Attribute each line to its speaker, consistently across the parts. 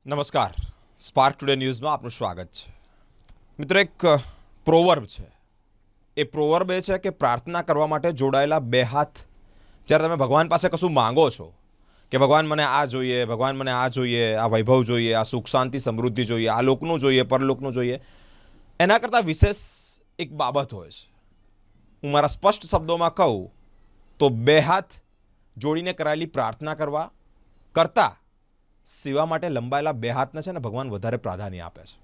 Speaker 1: નમસ્કાર, spark today ન્યૂઝમાં આપનું સ્વાગત છે. મિત્રો, એક પ્રોવર્બ છે. એ પ્રોવર્બ એ છે કે પ્રાર્થના કરવા માટે જોડાયેલા બે હાથ. જ્યારે તમે ભગવાન પાસે કશું માંગો છો કે ભગવાન મને આ જોઈએ, ભગવાન મને આ જોઈએ, આ વૈભવ જોઈએ, આ સુખ શાંતિ સમૃદ્ધિ જોઈએ, આ લોકનું જોઈએ, પરલોકનું જોઈએ, એના કરતાં વિશેષ એક બાબત હોય છે. હું મારા સ્પષ્ટ શબ્દોમાં કહું તો બે હાથ જોડીને કરાયેલી પ્રાર્થના કરવા કરતાં સેવા માટે લંબાયેલા બે હાથને છે ને ભગવાન વધારે પ્રાધાન્ય આપે છે.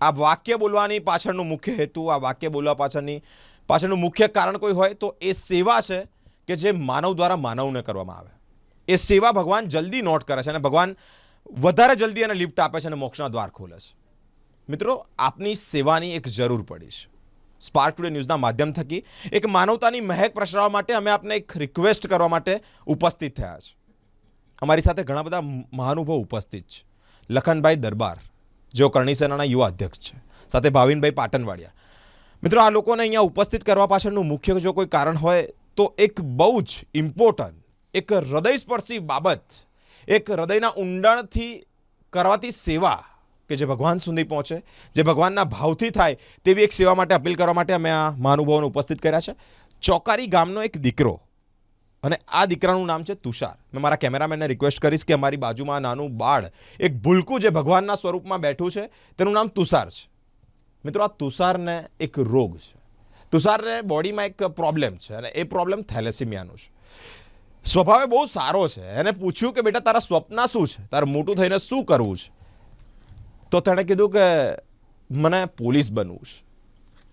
Speaker 1: આ વાક્ય બોલવાની પાછળનું મુખ્ય હેતુ, આ વાક્ય બોલવા પાછળનું મુખ્ય કારણ કોઈ હોય તો એ સેવા છે કે જે માનવ દ્વારા માનવને કરવામાં આવે. એ સેવા ભગવાન જલ્દી નોટ કરે છે અને ભગવાન વધારે જલ્દી એને લિફ્ટ આપે છે અને મોક્ષના દ્વાર ખોલે છે. મિત્રો, આપની સેવાની એક જરૂર પડી છે. સ્પાર્ક ટુડે ન્યૂઝના માધ્યમ થકી એક માનવતાની મહેક પ્રસરાવવા માટે અમે આપને એક રિક્વેસ્ટ કરવા માટે ઉપસ્થિત થયા છે. અમારી સાથે ઘણા બધા મહાનુભાવો ઉપસ્થિત છે. લખનભાઈ દરબાર, જેઓ કરણી સેનાના યુવા અધ્યક્ષ છે, સાથે ભાવિનભાઈ પાટણવાડિયા. મિત્રો, આ લોકોને અહીંયા ઉપસ્થિત કરવા પાછળનું મુખ્ય જો કોઈ કારણ હોય તો એક બહુ જ ઇમ્પોર્ટન્ટ, એક હૃદયસ્પર્શી બાબત, એક હૃદયના ઊંડાણથી કરવાતી સેવા કે જે ભગવાન સુધી પહોંચે, જે ભગવાનના ભાવથી થાય તેવી એક સેવા માટે અપીલ કરવા માટે અમે આ મહાનુભાવોને ઉપસ્થિત કર્યા છે. ચોકારી ગામનો એક દીકરો, અને આ દીકરાનું નામ છે તુષાર. મેં મારા કેમેરામેનને રિક્વેસ્ટ કરીશ કે અમારી બાજુમાં નાનું બાળ, એક ભૂલકું જે ભગવાનના સ્વરૂપમાં બેઠું છે, તેનું નામ તુષાર છે. મિત્રો, આ તુષારને એક રોગ છે. તુષારને બોડીમાં એક પ્રોબ્લેમ છે અને એ પ્રોબ્લેમ થેલેસીમિયાનું છે. સ્વભાવે બહુ સારો છે. એને પૂછ્યું કે બેટા તારા સ્વપ્ન શું છે, તારે મોટું થઈને શું કરવું છે, તો તેણે કીધું કે મને પોલીસ બનવું છે.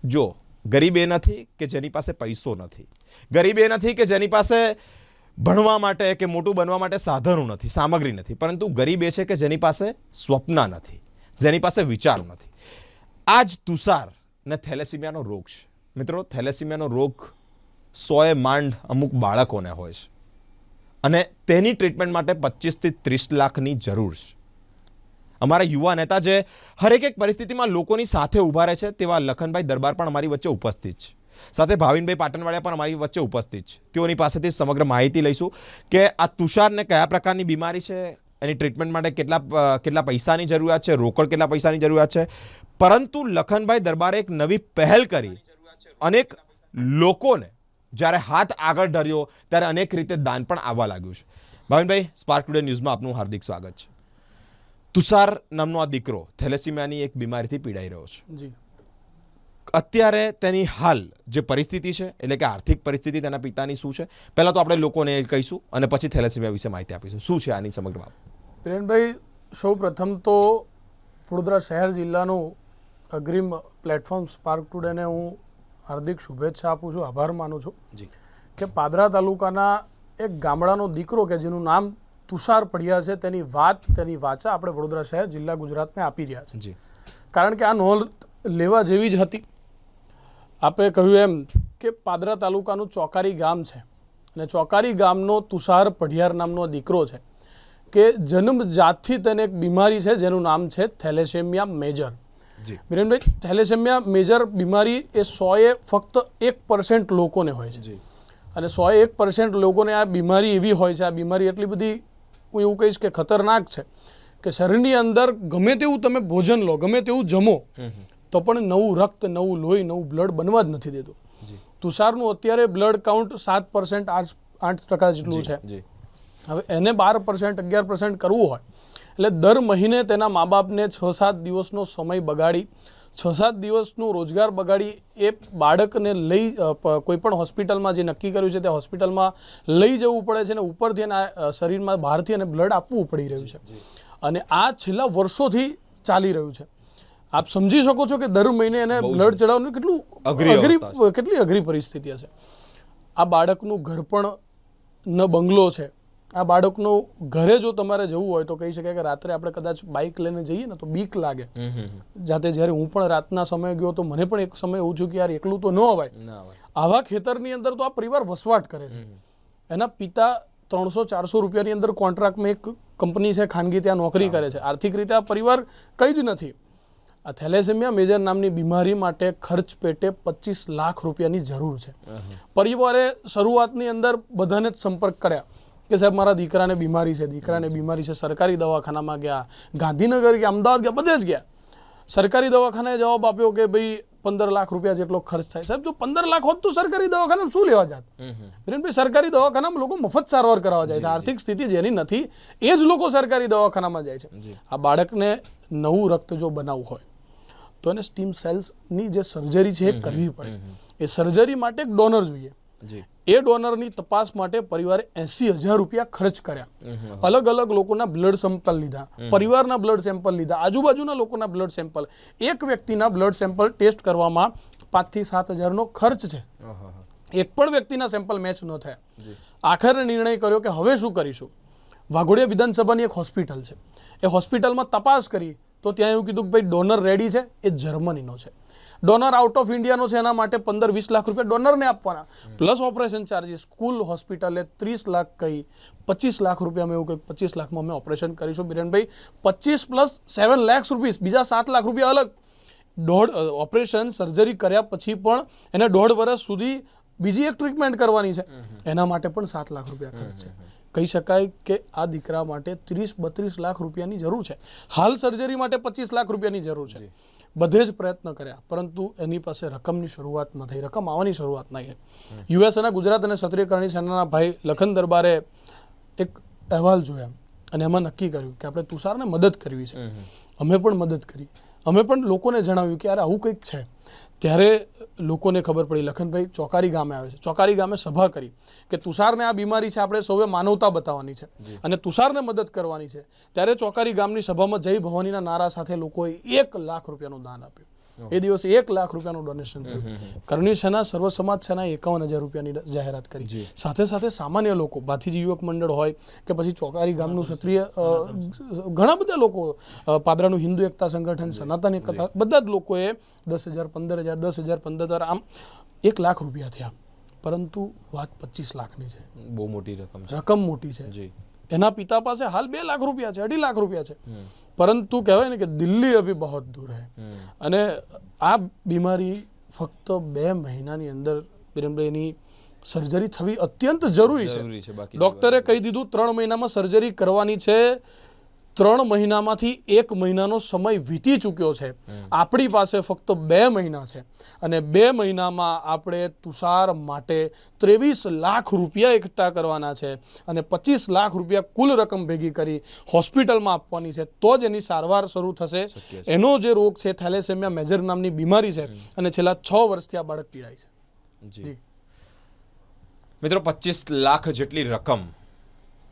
Speaker 1: જો ગરીબ એ નથી કે જેની પાસે પૈસો નથી, ગરીબ એ નથી કે જેની પાસે ભણવા માટે કે મોટું બનવા માટે સાધનો નથી, સામગ્રી નથી, પરંતુ ગરીબ એ છે કે જેની પાસે સ્વપ્ન નથી, જેની પાસે વિચારો નથી. આ જ તુષારને થેલેસીમિયાનો રોગ છે. મિત્રો, થેલેસીમિયાનો રોગ 100 માંડ અમુક બાળકોને હોય છે અને તેની ટ્રીટમેન્ટ માટે 25 થી 30 લાખની જરૂર છે. અમારા યુવા નેતા જે હરેક એક પરિસ્થિતિમાં લોકોની સાથે ઊભા રહે છે તેવા લખનભાઈ દરબાર પણ અમારી વચ્ચે ઉપસ્થિત છે, સાથે ભાવિનભાઈ પાટણવાડિયા પણ અમારી વચ્ચે ઉપસ્થિત છે. તેઓની પાસેથી સમગ્ર માહિતી લઈશું કે આ તુષારને કયા પ્રકારની બીમારી છે, એની ટ્રીટમેન્ટ માટે કેટલા પૈસાની જરૂરિયાત છે, રોકડ કેટલા પૈસાની જરૂરિયાત છે. પરંતુ લખનભાઈ દરબારે એક નવી પહેલ કરી. અનેક લોકોને જ્યારે હાથ આગળ ધર્યો ત્યારે અનેક રીતે દાન પણ આવવા લાગ્યું છે. ભાવિનભાઈ, સ્પાર્ક ટુડે ન્યૂઝમાં આપનું હાર્દિક સ્વાગત છે. તુષાર નામનો આ દીકરો થેલેસીમિયાની એક બીમારીથી પીડાઈ રહ્યો છે. અત્યારે તેની હાલ જે પરિસ્થિતિ છે, એટલે કે આર્થિક પરિસ્થિતિ તેના પિતાની શું છે, પહેલાં તો આપણે લોકોને કહીશું અને પછી થેલેસીમિયા વિશે માહિતી આપીશું. શું છે આની સમગ્ર બાબત?
Speaker 2: પ્રેરણભાઈ, સૌ પ્રથમ તો વડોદરા શહેર જિલ્લાનું અગ્રીમ પ્લેટફોર્મ સ્પાર્ક ટુડેને હું હાર્દિક શુભેચ્છા આપું છું, આભાર માનું છું કે પાદરા તાલુકાના એક ગામડાનો દીકરો કે જેનું નામ તુષાર પડિયાર છે, તેની વાચા આપણે વડોદરા શહેર જિલ્લા ગુજરાતને આપી રહ્યા છે. કારણ કે આ નોંધ લેવા જેવી જ હતી. આપણે કહ્યું એમ કે પાદરા તાલુકાનું ચોકારી ગામ છે અને ચોકારી ગામનો તુષાર પડિયાર નામનો દીકરો છે કે જન્મજાતથી તેને એક બીમારી છે જેનું નામ છે થેલેસેમિયા મેજર. વિરેનભાઈ, થેલેસેમિયા મેજર બીમારી એ 100 ફક્ત 1% લોકોને હોય છે અને 101% લોકોને આ બીમારી એવી હોય છે. આ બીમારી એટલી બધી, હું એવું કહીશ કે ખતરનાક છે કે શરીરની અંદર ગમે તેવું તમે ભોજન લો, ગમે તેવું જમો, તો પણ નવું રક્ત, નવું લોહી, નવું બ્લડ બનવા જ નથી દેતું. તુષારનું અત્યારે બ્લડ કાઉન્ટ 7%, 8% જેટલું છે. હવે એને 12%, 11% કરવું હોય એટલે દર મહિને તેના મા બાપને 6-7 દિવસનો સમય બગાડી, 6-7 દિવસનું રોજગાર બગાડી એ બાળકને લઈ કોઈ પણ હોસ્પિટલમાં જે નક્કી કર્યું છે તે હોસ્પિટલમાં લઈ જવું પડે છે અને ઉપરથી એના શરીરમાં બહારથી એને બ્લડ આપવું પડી રહ્યું છે. અને આ છેલ્લા વર્ષોથી ચાલી રહ્યું છે. આપ સમજી શકો છો કે દર મહિને એને બ્લડ ચડાવવાનું કેટલી અઘરી પરિસ્થિતિ હશે. આ બાળકનું ઘર પણ ન બંગલો છે. આ બાળકનું ઘરે જો તમારે જવું હોય તો કહી શકાય કે રાત્રે આપણે કદાચ બાઇક લઈને જઈએ ને તો બીક લાગે. જાતે જ્યારે હું પણ રાતના સમયે ગયો તો મને પણ એક સમય એવું થયું કે યાર એકલું તો ન અવાય. આવા ખેતરની અંદર તો આ પરિવાર વસવાટ કરે છે. એના પિતા 300-400 રૂપિયાની અંદર કોન્ટ્રાક્ટમાં એક કંપની છે ખાનગી, ત્યાં નોકરી કરે છે. આર્થિક રીતે આ પરિવાર કંઈ જ નથી. આ થેલેસેમિયા મેજર નામની બીમારી માટે ખર્ચ પેટે 25 લાખ રૂપિયાની જરૂર છે. પરિવારે શરૂઆતની અંદર બધાને જ સંપર્ક કર્યા કે સાહેબ મારા દીકરાને બીમારી છે, સરકારી દવાખાનામાં ગયા, ગાંધીનગર ગયા, અમદાવાદ ગયા, બધે જ ગયા. સરકારી દવાખાનાએ જવાબ આપ્યો કે ભાઈ 15 લાખ રૂપિયા જેટલો ખર્ચ થાય. સાહેબ જો 15 લાખ હોત તો સરકારી દવાખાનામાં શું લેવા જાત? વિરેનભાઈ, સરકારી દવાખાનામાં લોકો મફત સારવાર કરાવવા જાય છે. આર્થિક સ્થિતિ જેની નથી એ જ લોકો સરકારી દવાખાનામાં જાય છે. આ બાળકને નવું રક્ત જો બનાવવું હોય તો એને સ્ટીમ સેલ્સની જે સર્જરી છે એ કરવી પડે. એ સર્જરી માટે એક ડોનર જોઈએ. એ ડોનરની તપાસ માટે પરિવારે 80,000 રૂપિયા ખર્ચ કર્યા. અલગ અલગ લોકોના બ્લડ સેમ્પલ લીધા, પરિવારના બ્લડ સેમ્પલ લીધા, આજુબાજુના લોકોના બ્લડ સેમ્પલ. એક વ્યક્તિના બ્લડ સેમ્પલ ટેસ્ટ કરવામાં 5,000 થી 7,000નો ખર્ચ છે. એક પણ વ્યક્તિના સેમ્પલ મેચ ન થયા. આખરે નિર્ણય કર્યો કે હવે શું કરીશું. વાઘોડિયા વિધાનસભાની એક હોસ્પિટલ છે, એ હોસ્પિટલમાં તપાસ કરી તો ત્યાં એવું કીધું કે ભાઈ ડોનર રેડી છે, એ જર્મનીનો છે. ડોનર આઉટ ઓફ ઇન્ડિયાનો છે, એના માટે 15-20 લાખ રૂપિયા ડોનરને આપવાના, પ્લસ ઓપરેશન ચાર્જીસ. કુલ હોસ્પિટલે 30 લાખ કહી 25 લાખ રૂપિયામાં એવું કંઈક 25 લાખમાં અમે ઓપરેશન કરીશું. બિરેનભાઈ, 25 પ્લસ 7 લાખ રૂપિયા, બીજા 7 લાખ રૂપિયા અલગ. ઓપરેશન સર્જરી કર્યા પછી પણ એને 1.5 વર્ષ સુધી બીજી એક ટ્રીટમેન્ટ કરવાની છે, એના માટે પણ 7 લાખ રૂપિયા ખર્ચ છે. કહી શકાય કે આ દીકરા માટે 30-32 લાખ રૂપિયાની જરૂર છે. હાલ સર્જરી માટે 25 લાખ રૂપિયાની જરૂર છે. બધે જ પ્રયત્ન કર્યા, પરંતુ એની પાસે રકમની શરૂઆત ન થઈ, રકમ આવવાની શરૂઆત નહીં. યુએસએના ગુજરાત અને ક્ષત્રિય કરણી સેનાના ભાઈ લખન દરબારે એક અહેવાલ જોયા અને એમાં નક્કી કર્યું કે આપણે તુષારને મદદ કરવી છે. અમે પણ મદદ કરી, અમે પણ લોકોને જણાવ્યું કે યાર આવું કંઈક છે. ત્યારે લોકોને ખબર પડી. લખનભાઈ ચોકારી ગામે આવે છે, ચોકારી ગામે સભા કરી કે તુષારને આ બીમારી છે, આપણે સૌએ માનવતા બતાવવાની છે અને તુષારને મદદ કરવાની છે. ત્યારે ચોકારી ગામની સભામાં જય ભવાનીના નારા સાથે લોકોએ 1 લાખ રૂપિયાનું દાન આપ્યું. એ દિવસે 1 લાખ રૂપિયાનું ડોનેશન થયું. કરણી સેના, સર્વ સમાજ સેનાએ 51,000 રૂપિયાની જાહેરાત કરી. સાથે સાથે સામાન્ય લોકો, ભાથીજી યુવક મંડળ હોય કે પછી ચોકારી ગામનું ક્ષત્રિય, ઘણા બધા લોકો, પાદરાનું હિન્દુ એકતા સંગઠન, સનાતન એકતા, બધા જ લોકોએ 10,000, 15,000, 10,000, 15,000, આમ 1 લાખ રૂપિયા થયા. પરંતુ વાત 25 લાખની છે.
Speaker 1: બહુ મોટી રકમ છે.
Speaker 2: રકમ મોટી છે. એના પિતા પાસે હાલ 2 લાખ રૂપિયા છે, 2.5 લાખ રૂપિયા છે. પરંતુ કહેવાય ને કે દિલ્હી અભી બહુ દૂર હૈ. અને આ બીમારી ફક્ત 2 મહિનાની અંદર બિરેનભાઈની સર્જરી થવી અત્યંત જરૂરી છે. ડોક્ટરે કહી દીધું 3 મહિનામાં સર્જરી કરવાની છે. 3 મહિનામાંથી 1 મહિનાનો સમય વીતી ચૂક્યો છે. આપણી પાસે ફક્ત 2 મહિના છે અને 2 મહિનામાં આપણે તુષાર માટે 23 લાખ રૂપિયા એકઠા કરવાના છે અને 25 લાખ રૂપિયા કુલ રકમ ભેગી કરી હોસ્પિટલમાં આપવાની છે. તો જ એની સારવાર શરૂ થશે. એનો જે રોગ છે થેલેસેમિયા મેજર નામની બીમારી છે અને છેલ્લા 6 વર્ષથી આ બાળક પીડાય છે. જી
Speaker 1: મિત્રો, 25 લાખ જેટલી રકમ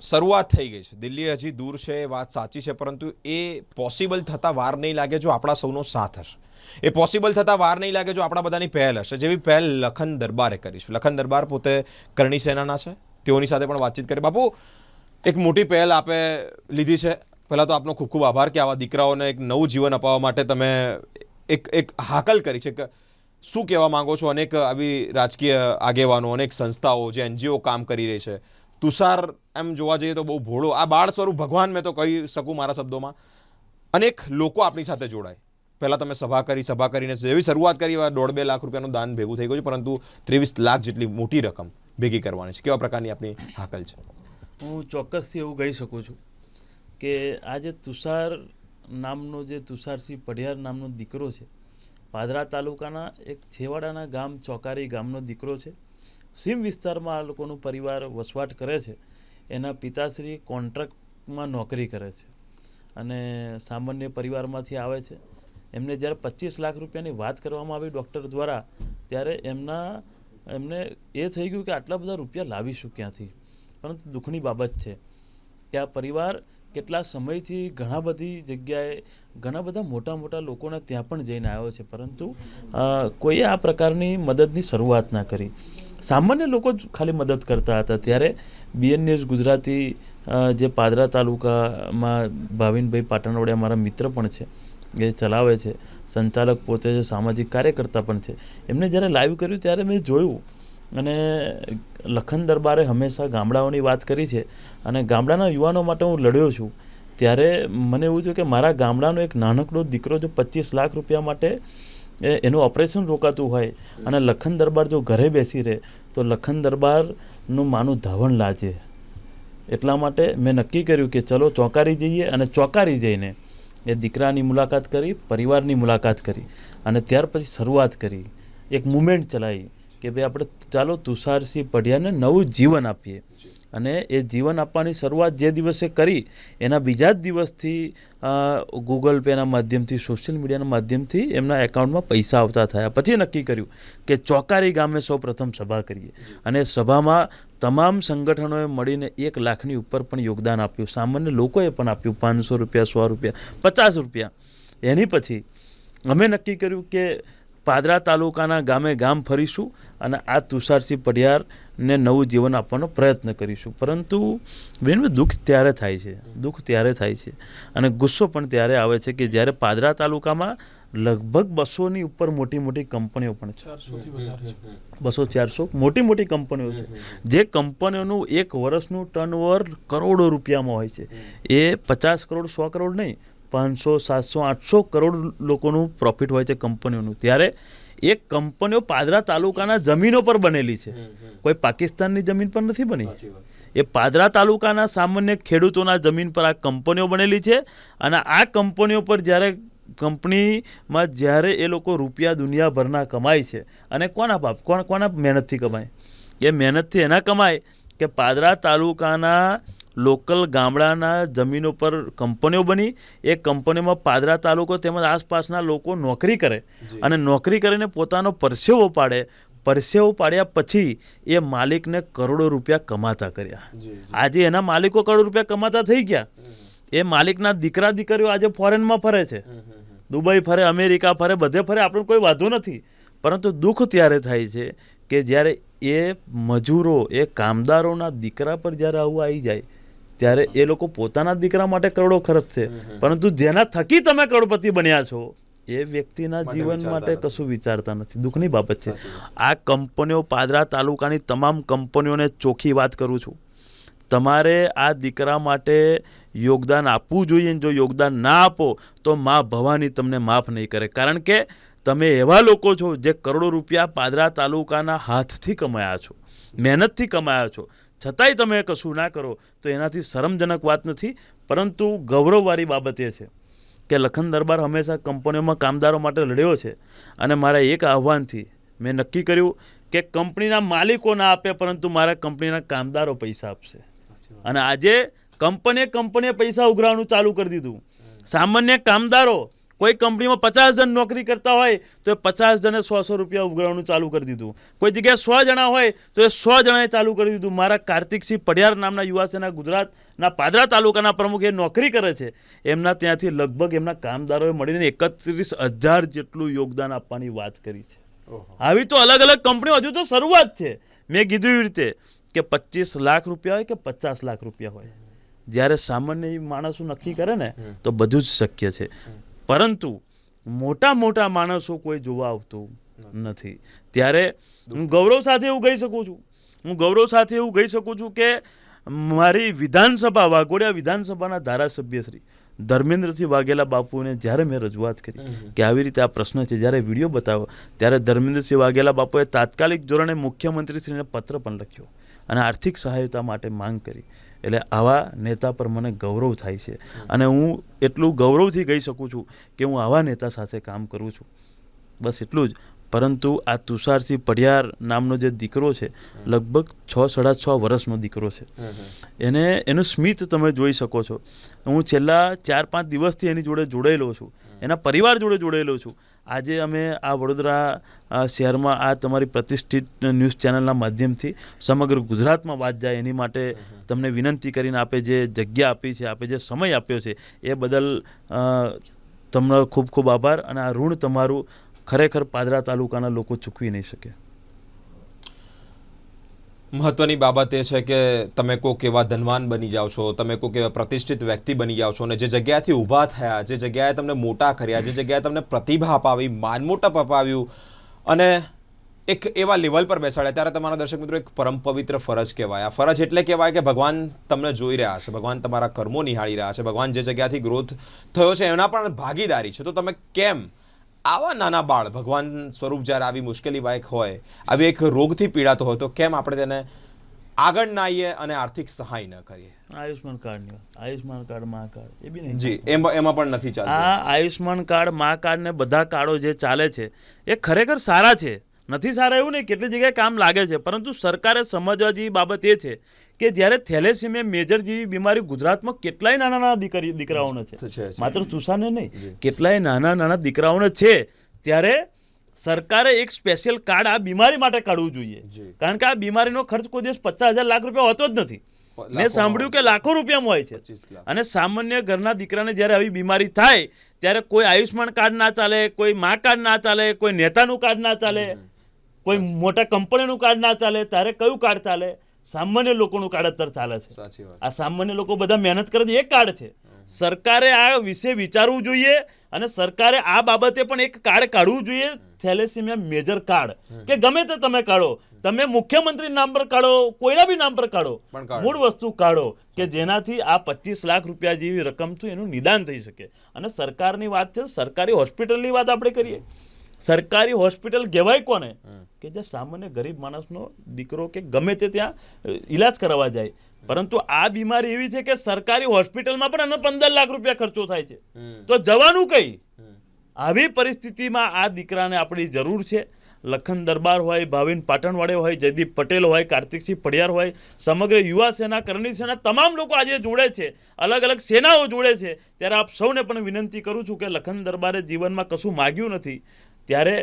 Speaker 1: શરૂઆત થઈ ગઈ છે. દિલ્હી હજી દૂર છે, એ વાત સાચી છે, પરંતુ એ પોસિબલ થતાં વાર નહીં લાગે જો આપણા સૌનો સાથ હશે. એ પોસિબલ થતાં વાર નહીં લાગે જો આપણા બધાની પહેલ હશે, જેવી પહેલ લખન દરબારે કરીશું. લખન દરબાર પોતે કરણી સેનાના છે, તેઓની સાથે પણ વાતચીત કરી. બાપુ, એક મોટી પહેલ આપે લીધી છે. પહેલાં તો આપનો ખૂબ ખૂબ આભાર કે આવા દીકરાઓને એક નવું જીવન અપાવવા માટે તમે એક હાકલ કરી છે. કે શું કહેવા માંગો છો? અનેક આવી રાજકીય આગેવાનો, અનેક સંસ્થાઓ, જે NGO કામ કરી રહી છે. તુષાર એમ જોવા જઈએ તો બહુ ભોળો, આ બાળ સ્વરૂપ ભગવાન મેં તો કહી શકું મારા શબ્દોમાં. અનેક લોકો આપણી સાથે જોડાય. પહેલાં તમે સભા કરીને જેવી શરૂઆત કરી, 1.5-2 લાખ રૂપિયાનું દાન ભેગું થઈ ગયું છે, પરંતુ 23 લાખ જેટલી મોટી રકમ ભેગી કરવાની છે. કેવા પ્રકારની આપણી હાકલ છે?
Speaker 3: હું ચોક્કસથી એવું કહી શકું છું કે આ જે તુષાર નામનો, જે તુષારસિંહ પઢિયાર નામનો દીકરો છે, પાદરા તાલુકાના એક છેવાડાના ગામ ચોકારી ગામનો દીકરો છે. સીમ વિસ્તારમાં આ લોકોનું પરિવાર વસવાટ કરે છે. એના પિતાશ્રી કોન્ટ્રાક્ટમાં નોકરી કરે છે અને સામાન્ય પરિવારમાંથી આવે છે. એમને જ્યારે 25 લાખ રૂપિયાની વાત કરવામાં આવી ડૉક્ટર દ્વારા, ત્યારે એમને એ થઈ ગયું કે આટલા બધા રૂપિયા લાવીશું ક્યાંથી. પરંતુ દુઃખની બાબત છે કે આ પરિવાર કેટલા સમયથી ઘણા બધી જગ્યાએ ઘણા બધા મોટા મોટા લોકોને ત્યાં પણ જઈને આવ્યો છે, પરંતુ કોઈએ આ પ્રકારની મદદની શરૂઆત ના કરી. સામાન્ય લોકો જ ખાલી મદદ કરતા હતા. ત્યારે BN ન્યૂઝ ગુજરાતી, જે પાદરા તાલુકામાં ભાવિનભાઈ પાટણવાડિયા મારા મિત્ર પણ છે, એ ચલાવે છે, સંચાલક પોતે છે, સામાજિક કાર્યકર્તા પણ છે. એમને જ્યારે લાઈવ કર્યું ત્યારે મેં જોયું. અને લખન દરબારે હંમેશા ગામડાઓની વાત કરી છે અને ગામડાના યુવાનો માટે હું લડ્યો છું. ત્યારે મને એવું થયું કે મારા ગામડાનો એક નાનકડો દીકરો જો 25 લાખ રૂપિયા માટે એનું ઓપરેશન રોકાતું હોય અને લખન દરબાર જો ઘરે બેસી રહે, તો લખન દરબારનું માનું ધાવણ લાજે. એટલા માટે મેં નક્કી કર્યું કે ચલો ચોકારી જઈએ, અને ચોકારી જઈને એ દીકરાની મુલાકાત કરી, પરિવારની મુલાકાત કરી, અને ત્યાર પછી શરૂઆત કરી, એક મુવમેન્ટ ચલાવી કે ભાઈ આપણે ચાલો તુષારસિંહ પઢિયારને નવું જીવન આપીએ. અને એ જીવન આપવાની શરૂઆત જે દિવસે કરી એના બીજા જ દિવસથી ગૂગલ પેના માધ્યમથી, સોશિયલ મીડિયાના માધ્યમથી એમના એકાઉન્ટમાં પૈસા આવતા થયા. પછી નક્કી કર્યું કે ચોકારી ગામે સૌ પ્રથમ સભા કરીએ, અને સભામાં તમામ સંગઠનોએ મળીને 1 લાખની ઉપર પણ યોગદાન આપ્યું. સામાન્ય લોકોએ પણ આપ્યું, 500 રૂપિયા, 100 રૂપિયા, 50 રૂપિયા. એની પછી અમે નક્કી કર્યું કે પાદરા તાલુકાના ગામે ગામ ફરીશું અને આ તુષારસિંહ પઢિયારને નવું જીવન આપવાનો પ્રયત્ન કરીશું. પરંતુ બેન, દુઃખ ત્યારે થાય છે અને ગુસ્સો પણ ત્યારે આવે છે કે જ્યારે પાદરા તાલુકામાં લગભગ 200ની ઉપર મોટી મોટી કંપનીઓ પણ છે. 200-400 મોટી મોટી કંપનીઓ છે, જે કંપનીઓનું 1 વર્ષનું ટર્નઓવર કરોડો રૂપિયામાં હોય છે. એ 50 કરોડ 100 કરોડ નહીં, 500, 700, 800 કરોડ લોકોનું પ્રોફિટ હોય છે કંપનીઓનું. ત્યારે એ કંપનીઓ પાદરા તાલુકાના જમીનો પર બનેલી છે, કોઈ પાકિસ્તાનની જમીન પર નથી બની. એ પાદરા તાલુકાના સામાન્ય ખેડૂતોના જમીન પર આ કંપનીઓ બનેલી છે. અને આ કંપનીઓ પર જ્યારે એ લોકો રૂપિયા દુનિયાભરના કમાય છે, અને કોના મહેનતથી કમાય? એ મહેનતથી એના કમાય કે પાદરા તાલુકાના લોકલ ગામડાના જમીનો પર કંપનીઓ બની. એ કંપનીઓમાં પાદરા તાલુકો તેમજ આસપાસના લોકો નોકરી કરે, અને નોકરી કરીને પોતાનો પરસેવો પાડે. પરસેવો પાડ્યા પછી એ માલિકને કરોડો રૂપિયા કમાતા કર્યા. આજે એના માલિકો કરોડો રૂપિયા કમાતા થઈ ગયા. એ માલિકના દીકરા દીકરીઓ આજે ફોરેનમાં ફરે છે, દુબઈ ફરે, અમેરિકા ફરે, બધે ફરે, આપણને કોઈ વાંધો નથી. પરંતુ દુઃખ ત્યારે થાય છે કે જ્યારે એ મજૂરો, એ કામદારોના દીકરા પર જ્યારે આવું આવી જાય, ત્યારે એ લોકો પોતાના દીકરા માટે કરોડો ખર્ચશે, પરંતુ જેના થકી તમે કરોડપતિ બન્યા છો એ વ્યક્તિના જીવન માટે કશું વિચારતા નથી. દુઃખની બાબત છે. આ કંપનીઓ, પાદરા તાલુકાની તમામ કંપનીઓને ચોખ્ખી વાત કરું છું, તમારે આ દીકરા માટે યોગદાન આપવું જોઈએ. જો યોગદાન ના આપો તો મા ભવાની તમને માફ નહીં કરે. કારણ કે તમે એવા લોકો છો જે કરોડો રૂપિયા પાદરા તાલુકાના હાથથી કમાયા છો, મહેનતથી કમાયા છો, છતાંય તમે કશું ના કરો તો એનાથી શરમજનક વાત નથી. પરંતુ ગૌરવવાળી બાબત એ છે કે લખન દરબાર હંમેશા કંપનીઓમાં કામદારો માટે લડ્યો છે. અને મારા એક આહ્વાનથી મેં નક્કી કર્યું કે કંપનીના માલિકો ના આપે, પરંતુ મારા કંપનીના કામદારો પૈસા આપશે. અને આજે કંપનીએ પૈસા ઉઘરાવવાનું ચાલુ કરી દીધું. સામાન્ય કામદારો, કોઈ કંપનીમાં 50 જણ નોકરી કરતા હોય તો એ 50 જણે 100 રૂપિયા ઉઘરાવવાનું ચાલુ કરી દીધું. કોઈ જગ્યાએ 100 જણા હોય તો એ 100 જણાએ ચાલુ કરી દીધું. મારા કાર્તિકસિંહ પઢિયાર નામના યુવા સેના ગુજરાતના પાદરા તાલુકાના પ્રમુખ એ નોકરી કરે છે, એમના ત્યાંથી લગભગ એમના કામદારોએ મળીને 31,000 જેટલું યોગદાન આપવાની વાત કરી છે. આવી તો અલગ અલગ કંપનીઓ, હજુ તો શરૂઆત છે. મેં કીધું એવી રીતે કે 25 લાખ રૂપિયા હોય કે 50 લાખ રૂપિયા હોય, જ્યારે સામાન્ય માણસો નક્કી કરે ને તો બધું જ શક્ય છે. પરંતુ મોટા મોટા માણસો કોઈ જોવા આવતું નથી. ત્યારે હું ગૌરવ સાથે એવું કહી શકું છું કે મારી વિધાનસભા, વાઘોડિયા વિધાનસભાના ધારાસભ્ય શ્રી ધર્મેન્દ્રસિંહ વાઘેલા બાપુને જ્યારે મેં રજૂઆત કરી કે આવી રીતે આ પ્રશ્ન છે, જ્યારે વિડીયો બતાવ્યો, ત્યારે ધર્મેન્દ્રસિંહ વાઘેલા બાપુએ તાત્કાલિક ધોરણે મુખ્યમંત્રીશ્રીને પત્ર પણ લખ્યો અને આર્થિક સહાયતા માટે માંગ કરી. એટલે આવા નેતા પર મને ગૌરવ થાય છે. અને હું એટલું ગૌરવથી કહી શકું છું કે હું આવા નેતા સાથે કામ કરું છું. બસ એટલું જ. પરંતુ આ તુષારસિંહ પઢિયાર નામનો જે દીકરો છે, લગભગ 6-6.5 વર્ષનો દીકરો છે, એનું સ્મિત તમે જોઈ શકો છો. હું છેલ્લા 4-5 દિવસથી એની જોડે જોડાયેલો છું, એના પરિવાર જોડે જોડાયેલો છું. આજે અમે આ વડોદરા શહેરમાં આ તમારી પ્રતિષ્ઠિત ન્યૂઝ ચેનલના માધ્યમથી સમગ્ર ગુજરાતમાં વાત જાય એની માટે તમને વિનંતી કરીને આપે જે જગ્યા આપી છે, આપે જે સમય આપ્યો છે, એ બદલ તમને ખૂબ ખૂબ આભાર. અને આ ઋણ તમારું ખરેખર પાદરા તાલુકાના લોકો ચૂકવી નહીં શકે.
Speaker 1: મહત્વની બાબત એ છે કે તમે કોઈક એવા ધનવાન બની જાઓ છો, તમે કોઈક એવા પ્રતિષ્ઠિત વ્યક્તિ બની જાઓ છો, અને જે જગ્યાએથી ઊભા થયા, જે જગ્યાએ તમને મોટા કર્યા, જે જગ્યાએ તમને પ્રતિભા અપાવી, માનમોટપ અપાવ્યું અને એક એવા લેવલ પર બેસાડ્યા, ત્યારે તમારા દર્શક મિત્રો એક પરમ પવિત્ર ફરજ કહેવાય. આ ફરજ એટલે કહેવાય કે ભગવાન તમને જોઈ રહ્યા છે, ભગવાન તમારા કર્મો નિહાળી રહ્યા છે, ભગવાન જે જગ્યાથી ગ્રોથ થયો છે એના પણ ભાગીદારી છે. તો તમે કેમ આવા નાના બાળ, ભગવાન સ્વરૂપ જ્યારે આવી મુશ્કેલી વાયક હોય, આવી એક રોગથી પીડાતો હોય, તો કેમ આપણે તેને આગળ ના આવીએ અને આર્થિક સહાય ન કરીએ?
Speaker 3: આયુષ્માન કાર્ડની વાત, આયુષ્માન કાર્ડ મા કાર્ડ એ બી નહીં.
Speaker 1: જી, એમાં પણ નથી ચાલતું.
Speaker 3: આ આયુષ્માન કાર્ડ મા કાર્ડ ને બધા કાર્ડો જે ચાલે છે એ ખરેખર સારા છે, નથી સારા એવું નહીં, કેટલી જગ્યાએ કામ લાગે છે, પરંતુ સરકારે સમજવા જેવી બાબત એ છે કે જ્યારે થેલેસીમિયા મેજર જેવી બીમારી ગુજરાતમાં કેટલાય નાના દીકરાઓને છે, માત્ર તુષારને નહીં, કેટલાય નાના દીકરાઓને છે, ત્યારે સરકારે એક સ્પેશિયલ કાર્ડ આ બીમારી માટે કાઢવું જોઈએ. કારણ કે આ બીમારીનો ખર્ચ કોઈ દિવસ 50,000 લાખ રૂપિયા હોતો જ નથી. મેં સાંભળ્યું કે લાખો રૂપિયામાં હોય છે. અને સામાન્ય ઘરના દીકરાને જ્યારે આવી બીમારી થાય ત્યારે કોઈ આયુષ્માન કાર્ડ ના ચાલે, કોઈ મા કાર્ડ ના ચાલે, કોઈ નેતાનું કાર્ડ ના ચાલે, કોઈ મોટા કંપનીનું કાર્ડ ના ચાલે, ત્યારે કયું કાર્ડ ચાલે? સામાન્ય લોકોનું કાર્ડ અત્યારે ચાલે છે. આ સામાન્ય લોકો બધા મહેનત કરે છે, એ કાર્ડ છે. સરકારે આ વિશે વિચારવું જોઈએ અને સરકારે આ બાબતે પણ એક કાર્ડ કાઢવું જોઈએ, થેલેસીમિયા મેજર કાર્ડ, કે ગમે તે તમે કાઢો, તમે મુખ્યમંત્રી નામ પર કાઢો, કોઈના બી નામ પર કાઢો, મૂળ વસ્તુ કાઢો કે જેનાથી આ 25 લાખ રૂપિયા જેવી રકમ તો એનું નિદાન થઈ શકે. અને સરકારની વાત છે, સરકારી હોસ્પિટલની વાત આપણે કરીએ. સરકારી હોસ્પિટલ કહેવાય કોને? કે જે સામાન્ય ગરીબ માણસનો દીકરો કે ગમે તે ત્યાં ઈલાજ કરાવવા જાય. પરંતુ આ બીમારી એવી છે કે સરકારી હોસ્પિટલમાં પણ એનો 15 લાખ રૂપિયા ખર્ચો થાય છે, તો જવાનું કઈ? આવી પરિસ્થિતિમાં આ દીકરાને આપણી જરૂર છે. લખન દરબાર હોય, ભાવિન પાટણવાડે હોય, જયદીપ પટેલ હોય, કાર્તિકસિંહ પડિયાર હોય, સમગ્ર યુવા સેના, કરણી સેના, તમામ લોકો આજે જોડે છે, અલગ અલગ સેનાઓ જોડે છે. ત્યારે આપ સૌને પણ વિનંતી કરું છું કે લખન દરબારે જીવનમાં કશું માગ્યું નથી, ત્યારે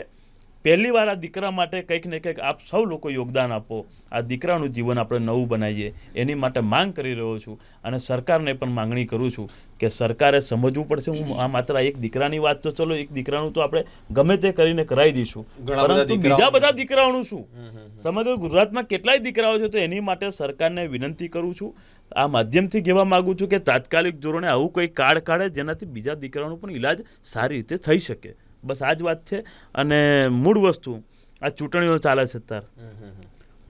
Speaker 3: પહેલી વાર આ દીકરા માટે કંઈક ને કંઈક આપ સૌ લોકો યોગદાન આપો. આ દીકરાનું જીવન આપણે નવું બનાવીએ, એની માટે માંગ કરી રહ્યો છું. અને સરકારને પણ માંગણી કરું છું કે સરકારે સમજવું પડશે. હું આ માત્ર એક દીકરાની વાત, તો ચલો એક દીકરાનું તો આપણે ગમે તે કરીને કરાવી દઈશું, પરંતુ બીજા બધા દીકરાઓનું શું? સમગ્ર ગુજરાતમાં કેટલાય દીકરાઓ છે, તો એની માટે સરકારને વિનંતી કરું છું. આ માધ્યમથી કહેવા માંગુ છું કે તાત્કાલિક ધોરણે આવું કોઈ કાર્ડ કાઢે જેનાથી બીજા દીકરાઓનો પણ ઈલાજ સારી રીતે થઈ શકે. બસ આ જ વાત છે. અને મૂળ વસ્તુ, આ ચૂંટણીઓ ચાલે છે,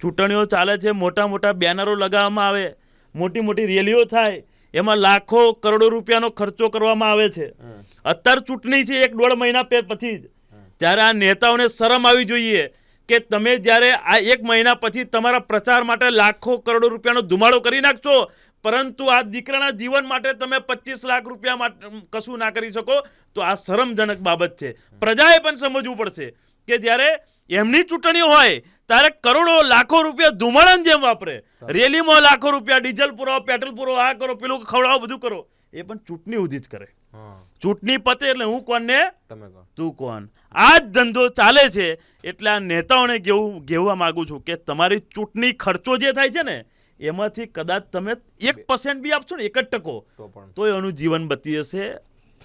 Speaker 3: ચૂંટણીઓ ચાલે છે, મોટા મોટા બેનરો લગાવવામાં આવે, મોટી મોટી રેલીઓ થાય, એમાં લાખો કરોડો રૂપિયાનો ખર્ચો કરવામાં આવે છે. અત્યારે ચૂંટણી છે 1-1.5 મહિના પછી જ, ત્યારે આ નેતાઓને શરમ આવી જોઈએ કે તમે જ્યારે આ 1 મહિના પછી તમારા પ્રચાર માટે લાખો કરોડો રૂપિયાનો ધુમાડો કરી નાખશો, પરંતુ આ દીકરાના જીવન માટે તમે 25 લાખ રૂપિયા માટે કશું ના કરી શકો, તો આ શરમજનક બાબત છે. પ્રજાએ પણ સમજવું પડશે કે જ્યારે એમની ચૂંટણી હોય ત્યારે કરોડો લાખો રૂપિયા ધુમાડાની જેમ વાપરે, રેલીમાં લાખો રૂપિયા, ડીઝલ પુરાવો, પેટ્રોલ પુરાવો, આ કરો, પેલું ખવડાવો, બધું કરો, એ પણ ચૂંટણી સુધી જ કરે. ચૂંટણી પતે એટલે હું કોણ ને તું કોણ, આ જ ધંધો ચાલે છે. એટલે આ નેતાઓને કહેવા માંગુ છું કે તમારી ચૂંટણી ખર્ચો જે થાય છે ને, એમાંથી કદાચ તમે 1% બી આપશો ને, 1% તો એનું જીવન બચી જશે.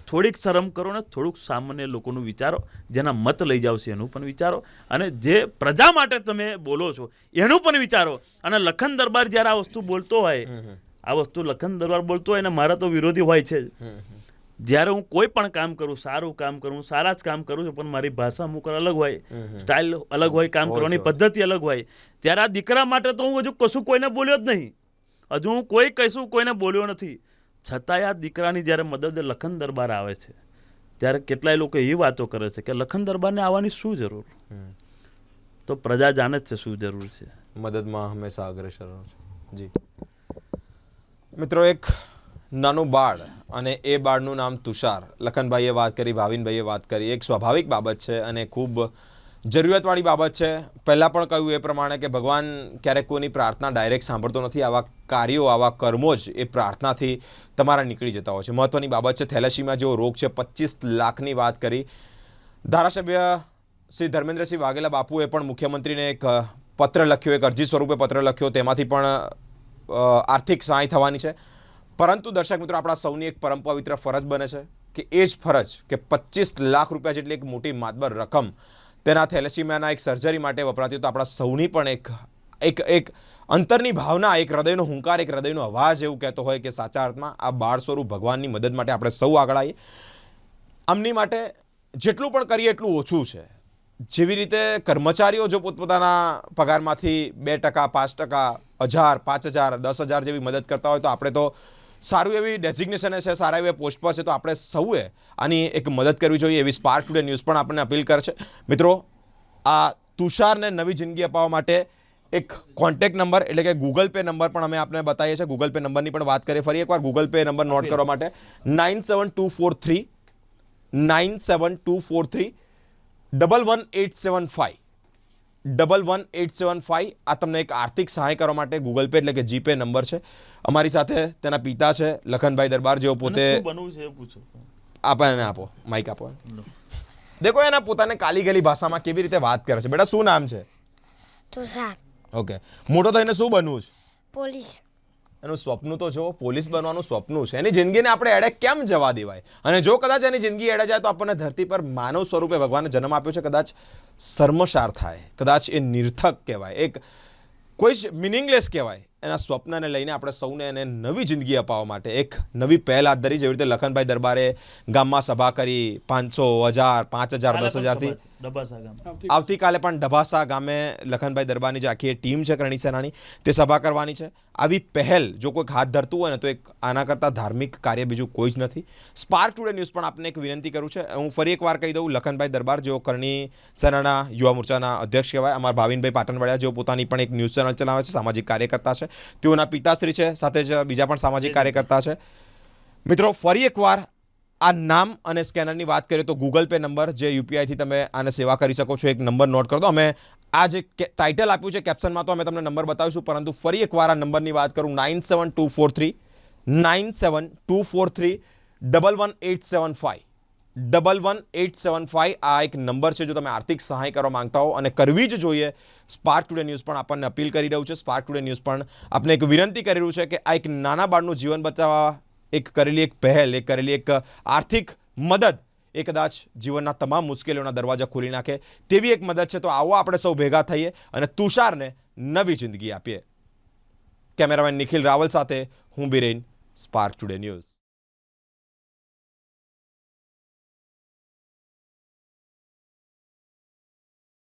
Speaker 3: થોડીક શરમ કરો ને થોડુંક સામાન્ય લોકોનું વિચારો, જેના મત લઈ જાવશે એનું પણ વિચારો, અને જે પ્રજા માટે તમે બોલો છો એનું પણ વિચારો. અને લખન દરબાર જ્યારે આ વસ્તુ બોલતો હોય, આ વસ્તુ લખન દરબાર બોલતો હોય, અને મારા તો વિરોધી હોય છે જ. જ્યારે હું કોઈ પણ કામ કરું, સારું કામ કરું, સારા જ કામ કરું છું, પણ મારી ભાષા અમુક અલગ હોય, સ્ટાઇલ અલગ હોય, કામ કરવાની પદ્ધતિ અલગ હોય, ત્યારે આ દીકરા માટે તો હું હજુ કશું કોઈને બોલ્યો જ નહીં, હજુ હું કોઈ કશું કોઈને બોલ્યો નથી. છતાંય આ દીકરાની જ્યારે મદદ લખન દરબાર આવે છે, ત્યારે કેટલાય લોકો એવી વાતો કરે છે કે લખન દરબારને આવવાની શું જરૂર? તો પ્રજા જાણે જ છે શું જરૂર છે.
Speaker 1: મદદમાં હંમેશા અગ્રેસર છે. જી મિત્રો, એક નાનું બાળ, અને એ બાળનું નામ તુષાર. લખનભાઈએ વાત કરી, ભાવિનભાઈએ વાત કરી, એક સ્વાભાવિક બાબત છે અને ખૂબ જરૂરિયાતવાળી બાબત છે. પહેલાં પણ કહ્યું એ પ્રમાણે કે ભગવાન ક્યારેક કોઈની પ્રાર્થના ડાયરેક્ટ સાંભળતો નથી. આવા કાર્યો, આવા કર્મો જ એ પ્રાર્થનાથી તમારા નીકળી જતા હોય છે. મહત્ત્વની બાબત છે. થેલેસીમિયા જેવો રોગ છે, 25 લાખની વાત કરી. ધારાસભ્ય શ્રી ધર્મેન્દ્રસિંહ વાઘેલા બાપુએ પણ મુખ્યમંત્રીને એક પત્ર લખ્યો, એક અરજી સ્વરૂપે પત્ર લખ્યો, તેમાંથી પણ આર્થિક સહાય થવાની છે. પરંતુ દર્શક મિત્રો, આપણા સૌની એક પરમ પવિત્ર ફરજ બને છે કે એ જ ફરજ કે 25 લાખ રૂપિયા જેટલી એક મોટી માતબર રકમ તેના થેલેસીમિયાના એક સર્જરી માટે વપરાતી, તો આપણા સૌની પણ એક અંતરની ભાવના, એક હૃદયનો હુંકાર, એક હૃદયનો અવાજ એવું કહેતો હોય કે સાચા અર્થમાં આ બાળ સ્વરૂપ ભગવાનની મદદ માટે આપણે સૌ આગળ આવીએ. આમની માટે જેટલું પણ કરીએ એટલું ઓછું છે. જેવી રીતે કર્મચારીઓ જો પોતપોતાના પગારમાંથી 2%, 5%, 1000, 5000, 10,000 જેવી મદદ કરતા હોય, તો આપણે તો સારું એવી ડેઝિગ્નેશન છે, સારા એવા પોસ્ટ પર છે, તો આપણે સૌએ આની એક મદદ કરવી જોઈએ, એવી સ્પાર્ક ટુડે ન્યૂઝ પણ આપણને અપીલ કરે છે. મિત્રો, આ તુષારને નવી જિંદગી અપાવવા માટે એક કોન્ટેક્ટ નંબર એટલે કે ગૂગલ પે નંબર પણ અમે આપને બતાવીએ છીએ. ગૂગલ પે નંબરની પણ વાત કરીએ. ફરી એકવાર ગૂગલ પે નંબર નોટ કરવા માટે 97243 11875 11875 આ તમને એક આર્થિક સહાય કરવા માટે ગૂગલ પે એટલે કે જીપે નંબર છે. અમારી સાથે તેના પિતા છે લખનભાઈ દરબાર, જેઓ પોતે
Speaker 3: શું બનવું છે એ પૂછો.
Speaker 1: આપો એને આપો માઇક આપો. દેખો એના પોતાને કાલી ગલી ભાષામાં કેવી રીતે વાત કરે છે. બેટા શું નામ છે?
Speaker 4: તુષાર
Speaker 1: ઓકે, મોટો થઈને શું બનવું છે?
Speaker 4: પોલીસ
Speaker 1: એનું સ્વપ્ન તો જો પોલીસ બનવાનું સ્વપ્ન છે. એની જિંદગીને આપણે એડે કેમ જવા દેવાય? અને જો કદાચ એની જિંદગી એડે જાય તો આપણને ધરતી પર માનવ સ્વરૂપે ભગવાને જન્મ આપ્યો છે, કદાચ શર્મસાર થાય, કદાચ એ નિર્થક કહેવાય, એક કોઈ જ મિનિંગલેસ કહેવાય. એના સ્વપ્નને લઈને આપણે સૌને એને નવી જિંદગી અપાવવા માટે એક નવી પહેલ હાથ ધરી. જેવી રીતે લખનભાઈ દરબારે ગામમાં સભા કરી 500, 1000, 5000, 10,000થી.
Speaker 3: ડબાસા ગામ
Speaker 1: આવતીકાલે પણ ડભાસા ગામે લખનભાઈ દરબારની જે આખી ટીમ છે કરણી સેનાની, તે સભા કરવાની છે. આવી પહેલ જો કોઈક હાથ ધરતું હોય ને તો એક આના કરતાં ધાર્મિક કાર્ય બીજું કોઈ જ નથી. સ્પાર્ક ટુડે ન્યૂઝ પણ આપને એક વિનંતી કરું છે. હું ફરી એકવાર કહી દઉં, લખનભાઈ દરબાર જેઓ કરણી સેનાના યુવા મોરચાના અધ્યક્ષ કહેવાય, અમારા ભાવિનભાઈ પાટણવાડિયા જેઓ પોતાની પણ એક ન્યૂઝ ચેનલ ચલાવે છે, સામાજિક કાર્યકર્તા છે, તેઓના પિતાશ્રી છે, સાથે જ બીજા પણ સામાજિક કાર્યકર્તા છે. મિત્રો ફરી એકવાર આ નામ અને સ્કેનરની વાત કરીએ તો ગૂગલ પે નંબર જે યુપીઆઈથી તમે આને સેવા કરી શકો છો, એક નંબર નોટ કરી દો. અમે આ જે ટાઇટલ આપ્યું છે કેપ્શનમાં તો અમે તમને નંબર બતાવીશું, પરંતુ ફરી એકવાર આ નંબરની વાત કરું 97243 11875 11875 આ એક નંબર છે. જો તમે આર્થિક સહાય કરવા માંગતા હો અને કરવી જ જોઈએ, સ્પાર્ક ટુડે ન્યૂઝ પણ આપણને અપીલ કરી રહ્યું છે. સ્પાર્ક ટુડે ન્યૂઝ પણ આપણે એક વિનંતી કરી રહ્યું છે કે આ એક નાના બાળનું જીવન બચાવવા એક કરેલી એક પહેલ, એક કરેલી એક આર્થિક મદદ એ કદાચ જીવનના તમામ મુશ્કેલીઓના દરવાજા ખોલી નાખે તેવી એક મદદ છે. તો આવો આપણે સૌ ભેગા થઈએ અને તુષારને નવી જિંદગી આપીએ. કેમેરામેન નિખિલ રાવલ સાથે હું બિરેન, સ્પાર્ક ટુડે ન્યૂઝ.